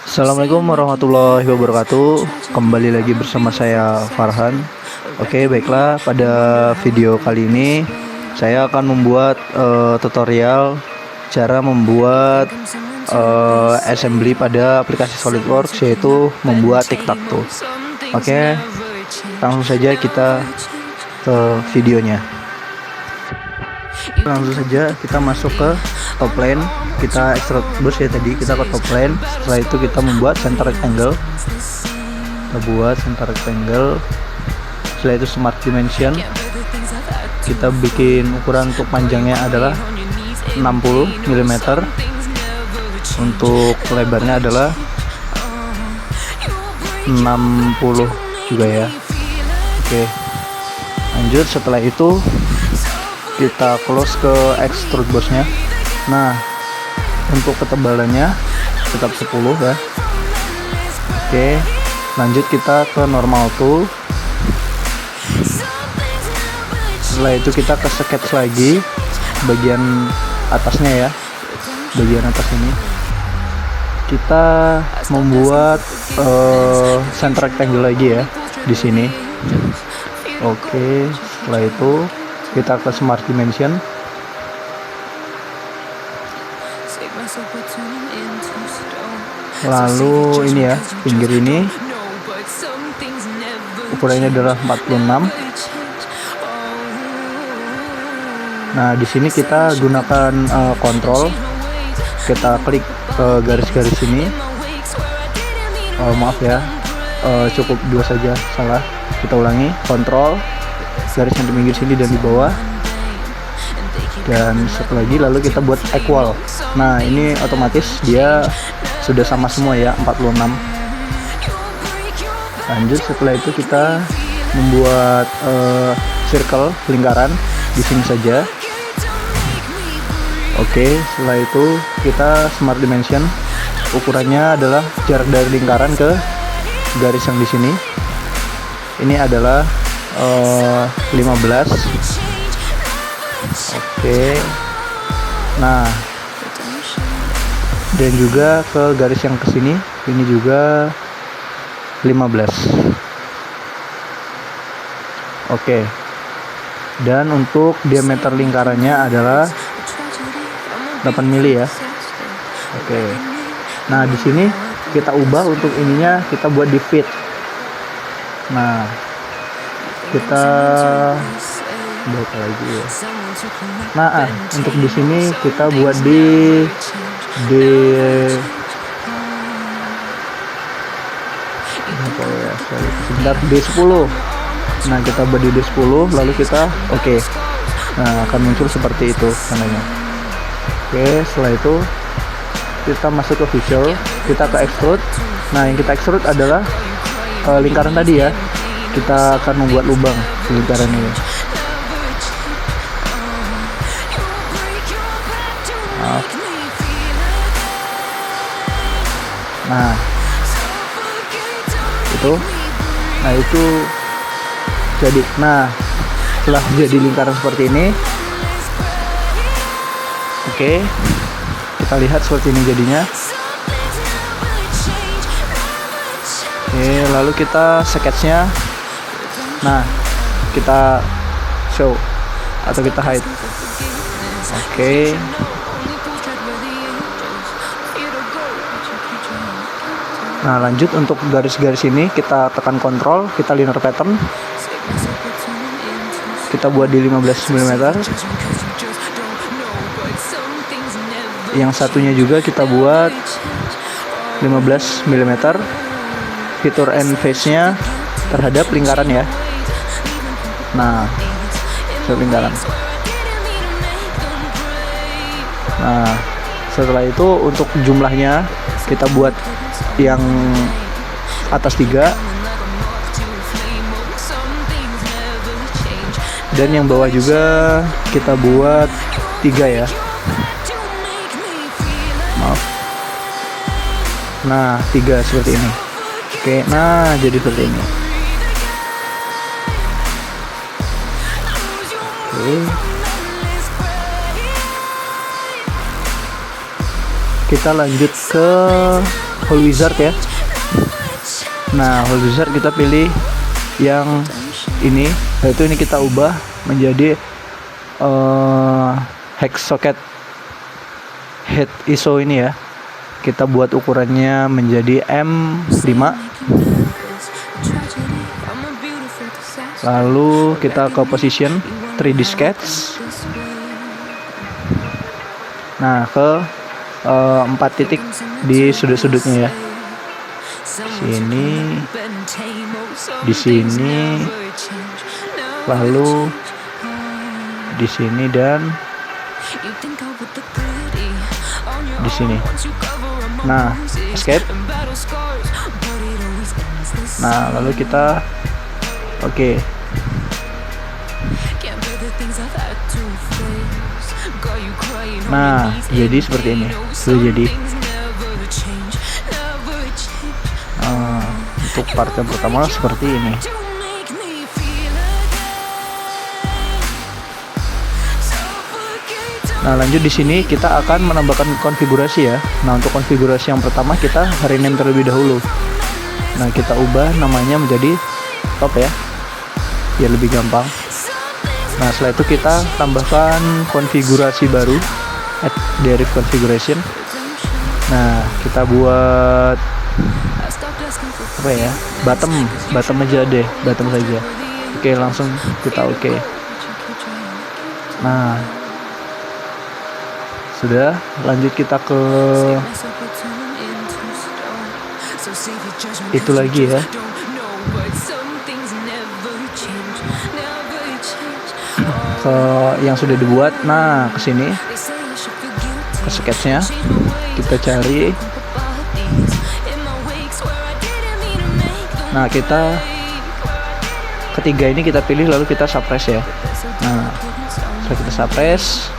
Assalamualaikum warahmatullahi wabarakatuh. Kembali lagi bersama saya Farhan. Oke, baiklah, pada video kali ini saya akan membuat tutorial cara membuat assembly pada aplikasi SolidWorks, yaitu membuat tic-tac-toe. Oke, langsung saja kita ke videonya. Langsung saja kita masuk ke top plane, kita extrude bus ya, tadi kita ke top plane. Setelah itu kita membuat center rectangle, setelah itu smart dimension, kita bikin ukuran untuk panjangnya adalah 60 mm, untuk lebarnya adalah 60 juga ya. Oke, lanjut. Setelah itu kita close ke extrude bossnya. Nah, untuk ketebalannya tetap 10 ya. Oke, lanjut kita ke normal tool. Setelah itu kita ke sketch lagi bagian atasnya ya, bagian atas ini kita membuat center rectangle lagi ya di sini. Oke, setelah itu kita ke smart dimension, lalu ini ya, pinggir ini ukurannya adalah 46. Nah, di sini kita gunakan kontrol, kita klik garis-garis ini. Maaf ya, cukup 2 saja, salah. Kita ulangi, kontrol, garis yang di pinggir sini dan di bawah, dan satu lagi, lalu kita buat equal. Nah, ini otomatis dia sudah sama semua ya, 46. Lanjut, setelah itu kita membuat circle, lingkaran di sini saja. Oke, setelah itu kita smart dimension, ukurannya adalah jarak dari lingkaran ke garis yang di sini. Ini adalah 15. Oke, nah, dan juga ke garis yang kesini, ini juga 15. Oke, dan untuk diameter lingkarannya adalah 8 mili ya. Oke, nah di sini kita ubah untuk ininya, kita buat di feet. Nah, kita buat lagi ya. Nah, untuk di sini kita buat di apa ya, sebentar, D10. Nah, kita buat di D10, lalu kita oke. Nah, akan muncul seperti itu tandanya. Oke, setelah itu kita masuk ke feature, kita ke extrude. Nah, yang kita extrude adalah lingkaran tadi ya. Kita akan membuat lubang di lingkaran ini. Nah, itu jadi. Nah, setelah jadi lingkaran seperti ini, oke, kita lihat seperti ini jadinya. Oke, lalu kita sketchnya. Nah, kita show atau kita hide. Oke. Nah, lanjut untuk garis-garis ini kita tekan kontrol, kita linear pattern, kita buat di 15 mm. Yang satunya juga kita buat 15 mm. Fitur and face-nya terhadap lingkaran ya. Nah, lingkaran. Nah, setelah itu untuk jumlahnya kita buat yang atas 3 dan yang bawah juga kita buat 3 ya. Maaf. Nah, 3 seperti ini. Oke, nah jadi seperti ini. Oke. Kita lanjut ke whole wizard ya. Nah, whole wizard kita pilih yang ini, yaitu ini kita ubah menjadi hex socket head ISO ini ya. Kita buat ukurannya menjadi M5. Lalu kita ke position 3D sketch. Nah, ke 4 titik di sudut-sudutnya ya. Sini, di sini, lalu di sini dan di sini. Nah, escape. Nah, lalu kita oke. Nah, jadi seperti ini. Sudah jadi. Untuk part yang pertama seperti ini. Nah, lanjut di sini kita akan menambahkan konfigurasi ya. Nah, untuk konfigurasi yang pertama kita rename terlebih dahulu. Nah, kita ubah namanya menjadi top ya, biar lebih gampang. Nah, setelah itu kita tambahkan konfigurasi baru, add deriv configuration. Nah, kita buat apa ya, bottom aja deh, bottom saja. Oke, langsung kita oke. Nah, sudah, lanjut kita ke itu lagi ya. Ke yang sudah dibuat. Nah, ke sini, ke sketchnya kita cari. Nah, kita ketiga ini kita pilih, lalu kita suppress ya. Nah, setelah kita suppress,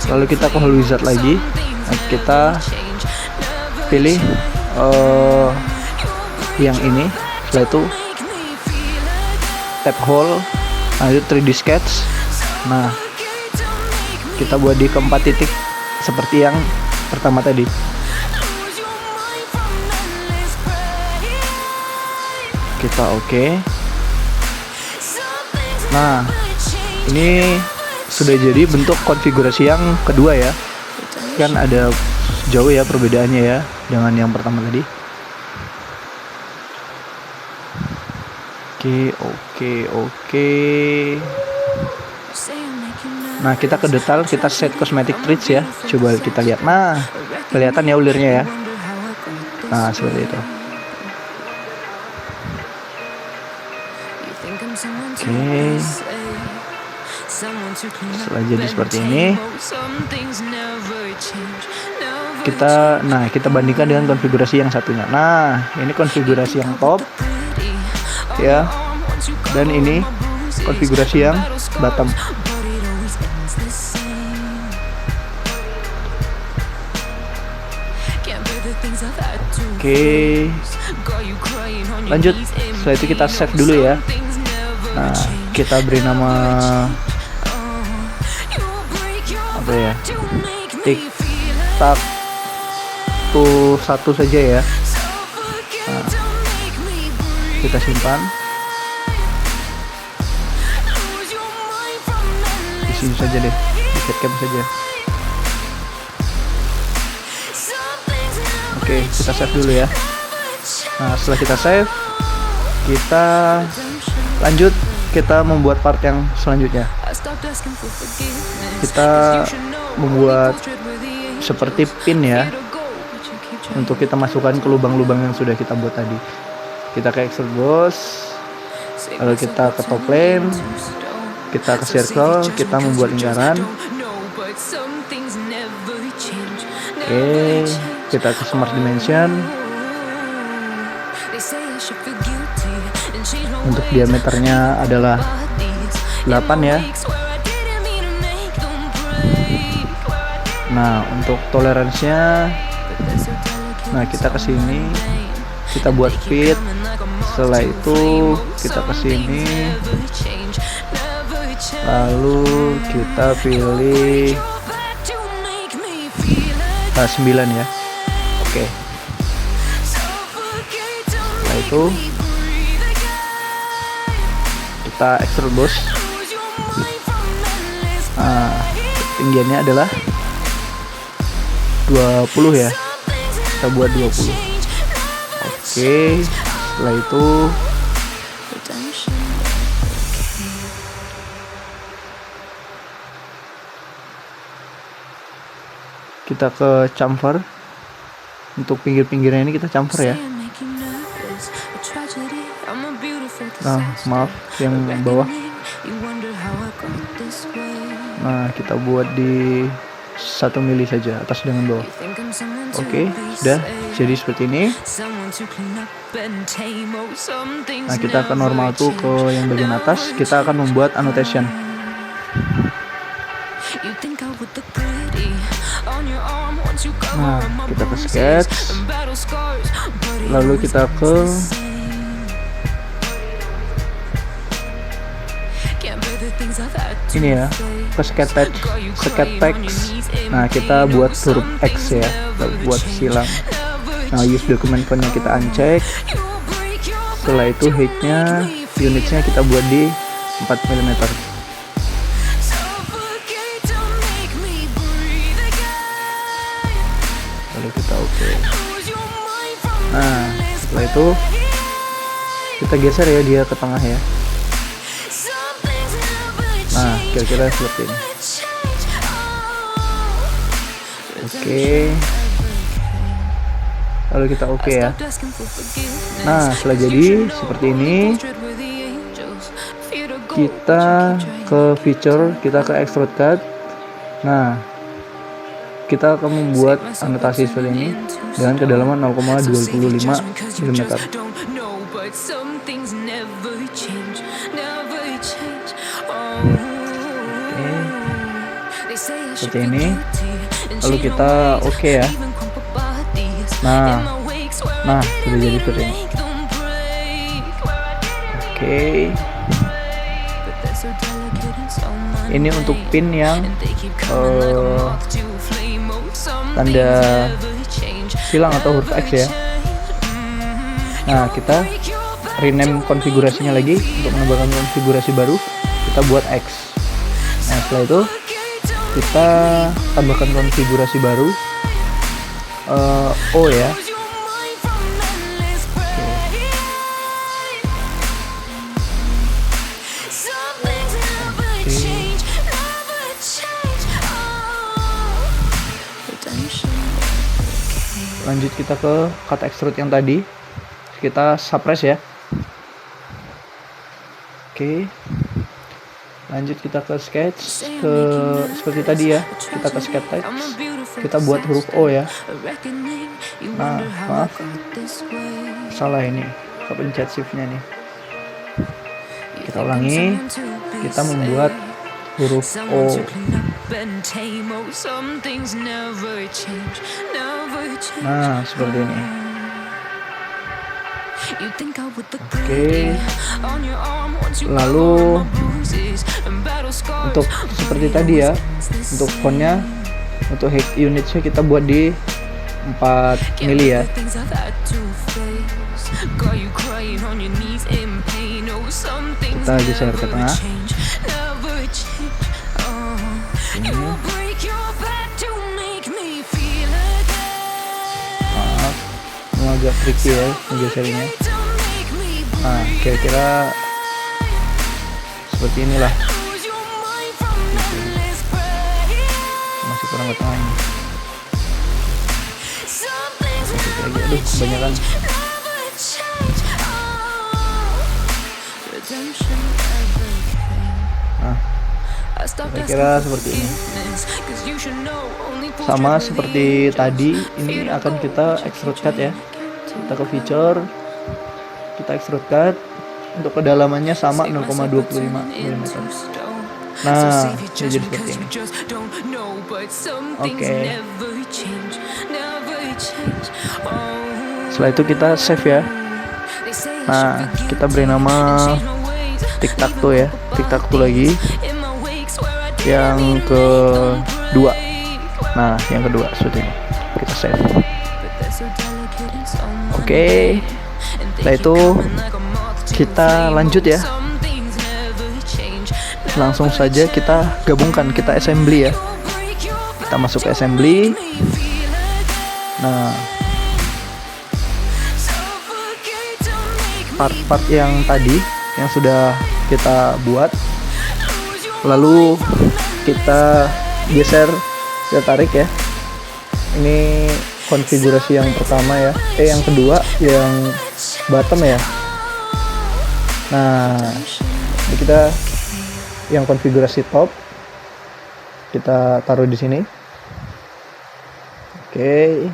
lalu kita ke whole wizard lagi. Nah, kita pilih yang ini. Setelah itu tab whole, lanjut 3D sketch. Nah, kita buat di keempat titik seperti yang pertama tadi. Kita oke. Nah, ini sudah jadi bentuk konfigurasi yang kedua ya. Kan ada jauh ya perbedaannya ya dengan yang pertama tadi. Oke. Nah, kita ke detail, kita set cosmetic treats ya. Coba kita lihat. Nah, kelihatan ya ulirnya ya. Nah, seperti itu. Oke. Setelah jadi seperti ini, kita bandingkan dengan konfigurasi yang satunya. Nah, ini konfigurasi yang top ya, dan ini konfigurasi yang bottom. Oke, lanjut. Setelah itu kita save dulu ya. Nah, kita beri nama apa ya, TikTok tuh satu saja ya. Nah, kita simpan di sini saja deh, di setcam saja. Oke, kita save dulu ya. Nah, setelah kita save, kita lanjut, kita membuat part yang selanjutnya. Kita membuat seperti pin ya, untuk kita masukkan ke lubang-lubang yang sudah kita buat tadi. Kita ke extrude boss, lalu kita ke top plane, kita ke circle, kita membuat lingkaran. Oke, kita ke smart dimension. Untuk diameternya adalah 8 ya. Nah, untuk toleransinya, nah kita ke sini, kita buat fit. Setelah itu kita ke sini, lalu kita pilih 9 ya. Oke. Oke. Setelah itu kita extrude bos. Nah, ketinggiannya adalah 20 ya. Kita buat 20. Oke. Setelah itu kita ke chamfer. Untuk pinggir-pinggirnya ini kita chamfer ya. Nah, maaf yang bawah. Nah, kita buat di 1 mili saja, atas dengan bawah. Oke, sudah jadi seperti ini. Nah, kita akan normal tuh ke yang bagian atas. Kita akan membuat annotation. Nah, kita ke sketch, lalu kita ke ini ya, ke sketch text. Nah, kita buat huruf X ya, kita buat silang. Nah, use document fontnya kita uncheck. Setelah itu height-nya, unitsnya kita buat di 4 mm. Lalu kita oke. Nah, setelah itu kita geser ya dia ke tengah ya. Nah, kira-kira seperti ini. Oke. Lalu kita oke ya. Nah, setelah jadi seperti ini, kita ke feature, kita ke extrude cut. Nah, kita akan membuat anotasi seperti ini dengan kedalaman 0,25 mm. Seperti ini. Lalu kita oke ya. Nah, sudah jadi seperti ini. Oke. Ini untuk pin yang tanda silang atau huruf X ya. Nah, kita rename konfigurasinya lagi untuk menambahkan konfigurasi baru. Kita buat X. Nah, setelah itu kita tambahkan konfigurasi baru O ya. Lanjut kita ke cut extrude yang tadi, kita suppress ya. Oke. Lanjut kita ke sketch, ke seperti tadi ya. Kita ke sketch text, kita buat huruf O ya. Nah, maaf, salah ini, kepencet shift-nya nih. Kita ulangi, kita membuat huruf O. Nah, seperti ini. Oke. Lalu untuk seperti tadi ya, untuk fontnya, untuk height unitsnya kita buat di 4 mili ya. Kita geser ke tengah. Ini. Maaf, ini agak tricky ya menggesernya. Nah, kira-kira seperti inilah. Masih kurang ke tengah ini. Lagi, aduh, kebanyakan. Nah, kira-kira seperti ini. Sama seperti tadi, ini akan kita extrude cut ya. Kita ke feature, kita extrude cut. Untuk kedalamannya sama 0,25 mm. Nah, jadi seperti ini. Oke. Setelah itu kita save ya. Nah, kita beri nama tic-tac-toe ya. Tic-tac-toe lagi. Yang kedua. Nah, yang kedua seperti ini. Kita save. Oke, setelah itu kita lanjut ya. Langsung saja kita gabungkan, kita assembly ya. Kita masuk ke assembly. Nah, part-part yang tadi yang sudah kita buat, lalu kita geser, kita tarik ya. Ini konfigurasi yang pertama ya, yang kedua, yang bottom ya. Nah, ini kita yang konfigurasi top, kita taruh di sini. Oke.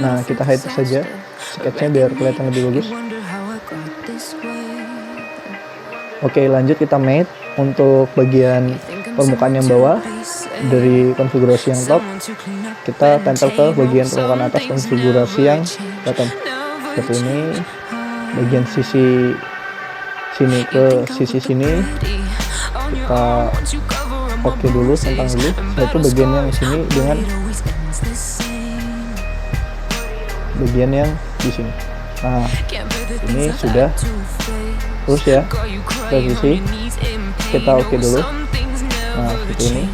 Nah, kita hide saja sketchnya biar kelihatan lebih bagus. Oke, lanjut kita mate untuk bagian permukaan yang bawah dari konfigurasi yang top. Kita tempel ke bagian permukaan atas konfigurasi yang bottom. Seperti ini. Bagian sisi sini ke sisi sini kita oke dulu, tentang dulu. Itu bagian yang sini dengan bagian yang di sini. Nah, ini sudah terus ya, posisi kita oke dulu. Nah, seperti ini.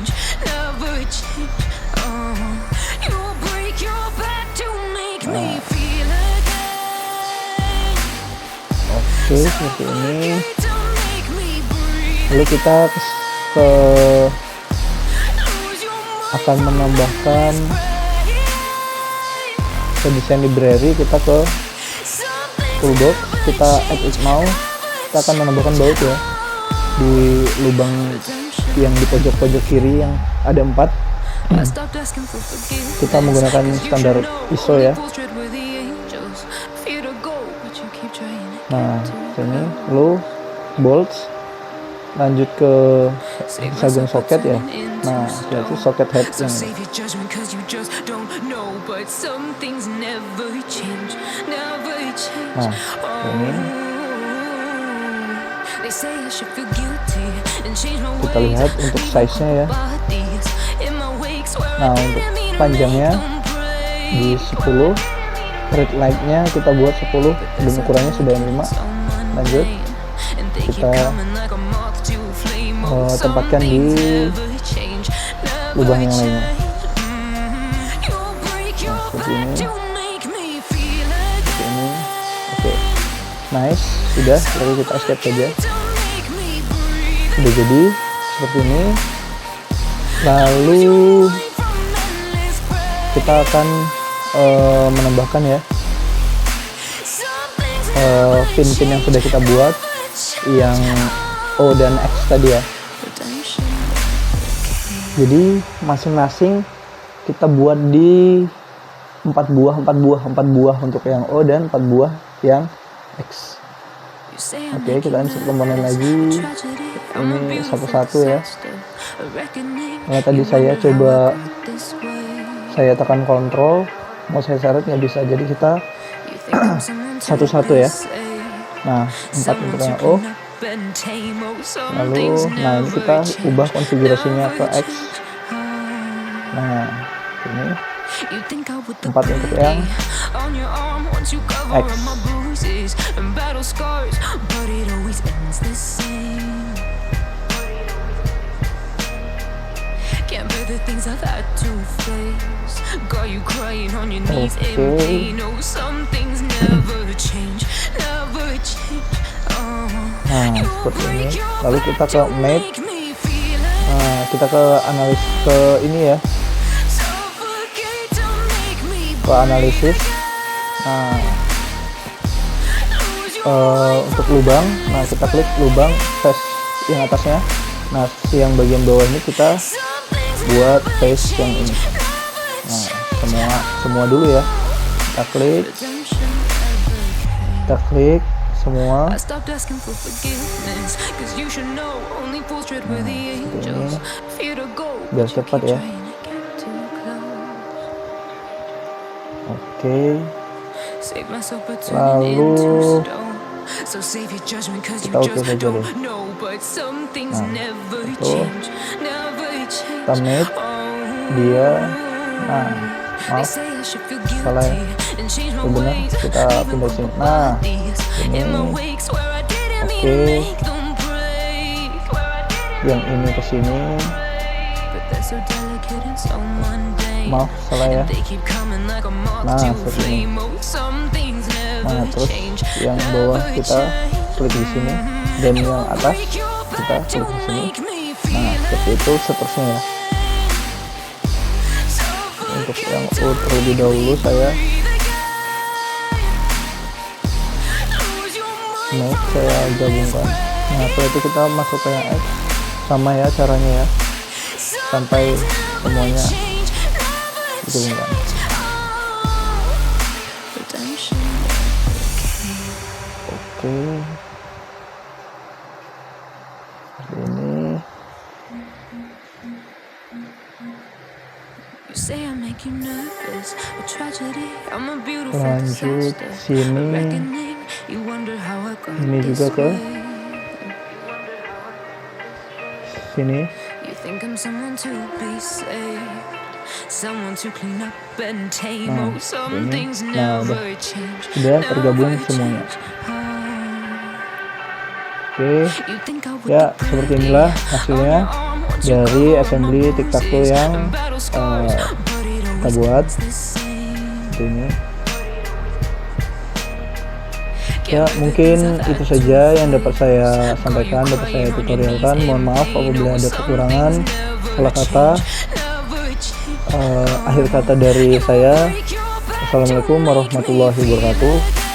Nah, oke, seperti ini. Lalu kita akan menambahkan ke desain library, kita ke toolbox, kita add it now. Kita akan menambahkan baut ya di lubang yang di pojok-pojok kiri yang ada 4. Kita menggunakan standar ISO ya. Nah, ini lalu bolts, lanjut ke hexagon socket ya. Nah, berarti socket head yang ini. Nah, ini kita lihat untuk size-nya ya. Nah, untuk panjangnya di 10, red light-nya kita buat 10 dan ukurannya sudah 5. Lanjut kita tempatkan di lubang yang lainnya. Nah, seperti ini. Seperti ini. Oke. Nice, sudah. Lalu kita escape saja. Sudah jadi seperti ini. Lalu kita akan menambahkan ya pin-pin yang sudah kita buat, yang O dan X tadi ya. Jadi masing-masing kita buat di 4 buah untuk yang O dan 4 buah yang X. Oke, kita insert komponen lagi. Ini satu-satu ya. Nah, tadi saya coba saya tekan kontrol, mau saya seret nggak bisa, jadi kita satu-satu ya. Nah, 4 untuk yang O. Lalu, nah ini kita ubah konfigurasinya ke X. Nah, ini 4 untuk yang X. Nah, seperti ini. Lalu kita ke map. Nah, kita ke analis, ke ini ya, ke analisis. Nah, untuk lubang, nah kita klik lubang face yang atasnya. Nah, yang bagian bawah ini kita buat face yang ini. Nah, semua dulu ya. Kita klik semua. Nah, ini biar cepat ya. Oke. Lalu kita oke saja deh. Nah, itu kita mate. dia. Nah, maaf, salah ya. Benar, kita pindah sini. Nah, ini. Oke. Yang ini ke sini. Maaf, salah ya. Nah, seperti ini. Nah, terus yang bawah kita klik di sini, dan yang atas kita klik di sini. Nah, seperti itu seterusnya ya. Untuk yang U terlebih dahulu saya gabungkan. Nah, setelah itu kita masuk ke yang X, sama ya caranya ya, sampai semuanya digabungkan. Oke, ini lanjut sini, ini juga ke sini. Nah, udah tergabung semuanya. Oke, ya seperti inilah hasilnya dari assembly tic-tac-toe yang kita buat. Ini ya, mungkin itu saja yang dapat saya sampaikan, dapat saya tutorialkan. Mohon maaf apabila ada kekurangan, salah kata. Akhir kata dari saya, assalamualaikum warahmatullahi wabarakatuh.